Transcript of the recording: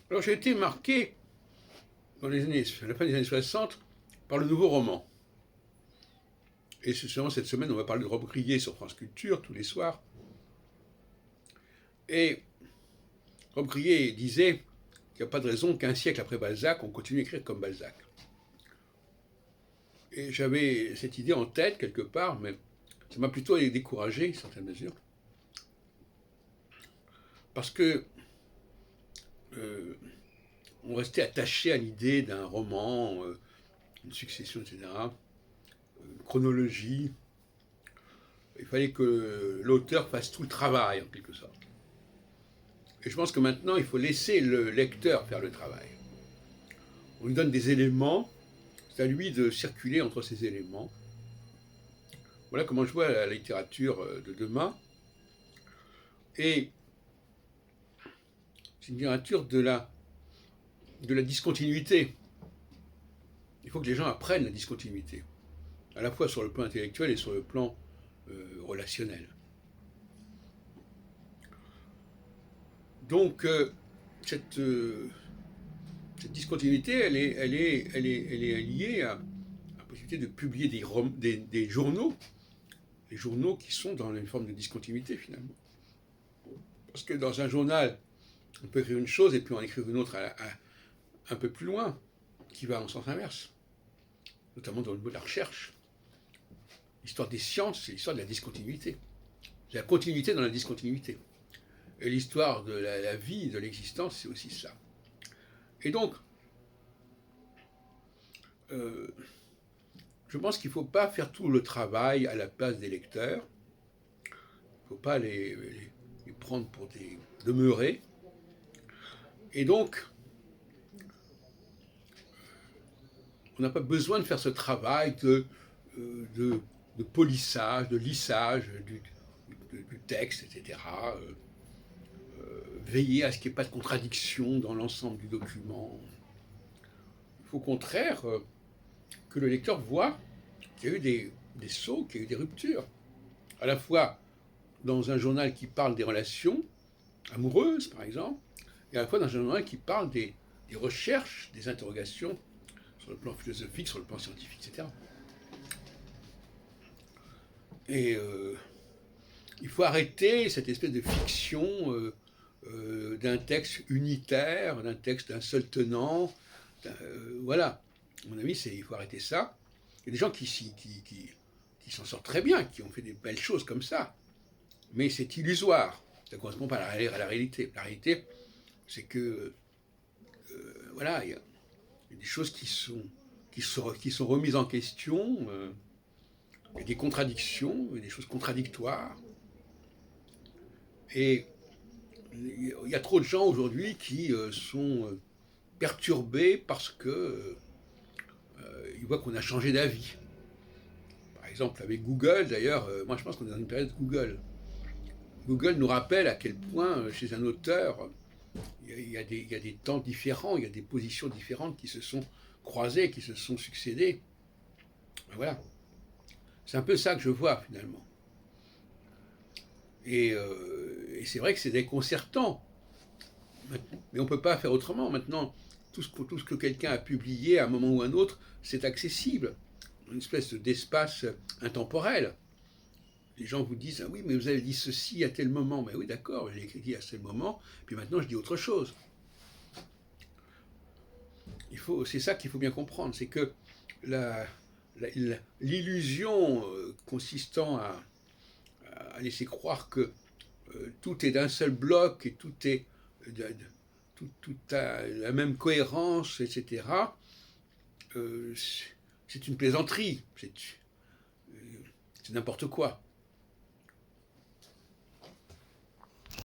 Alors j'ai été marqué à la fin des années 60 par le nouveau roman. Et justement cette semaine on va parler de Rob Grillet sur France Culture tous les soirs. Et Rob Grillet disait qu'il n'y a pas de raison qu'un siècle après Balzac, on continue à écrire comme Balzac. Et j'avais cette idée en tête quelque part, mais ça m'a plutôt découragé, à une certaine mesure. Parce que on restait attaché à l'idée d'un roman, une succession, etc., une chronologie. Il fallait que l'auteur fasse tout le travail, en quelque sorte. Et je pense que maintenant, il faut laisser le lecteur faire le travail. On lui donne des éléments, c'est à lui de circuler entre ces éléments. Voilà comment je vois la littérature de demain. Et c'est une littérature de la discontinuité. Il faut que les gens apprennent la discontinuité, à la fois sur le plan intellectuel et sur le plan relationnel. Donc, cette discontinuité, elle est liée à la possibilité de publier des journaux, les journaux qui sont dans une forme de discontinuité finalement. Parce que dans un journal, on peut écrire une chose et puis en écrire une autre un peu plus loin, qui va en sens inverse, notamment dans le niveau de la recherche. L'histoire des sciences, c'est l'histoire de la discontinuité. La continuité dans la discontinuité. Et l'histoire de la vie, de l'existence, c'est aussi ça. Et donc, je pense qu'il ne faut pas faire tout le travail à la place des lecteurs. Il ne faut pas les prendre pour des demeurés. Et donc, on n'a pas besoin de faire ce travail de polissage, de lissage du texte, etc. Veiller à ce qu'il n'y ait pas de contradiction dans l'ensemble du document. Il faut au contraire que le lecteur voit qu'il y a eu des sauts, qu'il y a eu des ruptures. À la fois dans un journal qui parle des relations amoureuses, par exemple, et à la fois dans un journal qui parle des recherches, des interrogations sur le plan philosophique, sur le plan scientifique, etc. Et il faut arrêter cette espèce de fiction d'un texte unitaire, d'un texte d'un seul tenant. Voilà. À mon avis, il faut arrêter ça. Il y a des gens qui s'en sortent très bien, qui ont fait des belles choses comme ça. Mais c'est illusoire. Ça ne correspond pas à la réalité. La réalité, c'est que voilà, il y a des choses qui sont remises en question. Il y a des contradictions, il y a des choses contradictoires. Et il y a trop de gens aujourd'hui qui sont perturbés parce que ils voient qu'on a changé d'avis. Par exemple, avec Google, d'ailleurs, moi je pense qu'on est dans une période Google. Google nous rappelle à quel point, chez un auteur, il y a des temps différents, il y a des positions différentes qui se sont croisées, qui se sont succédées. Ben voilà. C'est un peu ça que je vois, finalement. Et c'est vrai que c'est déconcertant. Mais on ne peut pas faire autrement. Maintenant, tout ce que quelqu'un a publié à un moment ou à un autre, c'est accessible. Une espèce d'espace intemporel. Les gens vous disent, ah oui, mais vous avez dit ceci à tel moment. Mais oui, d'accord, j'ai écrit à tel moment, puis maintenant je dis autre chose. C'est ça qu'il faut bien comprendre, c'est que l'illusion consistant à laisser croire que tout est d'un seul bloc et tout a la même cohérence, etc., c'est une plaisanterie, c'est n'importe quoi.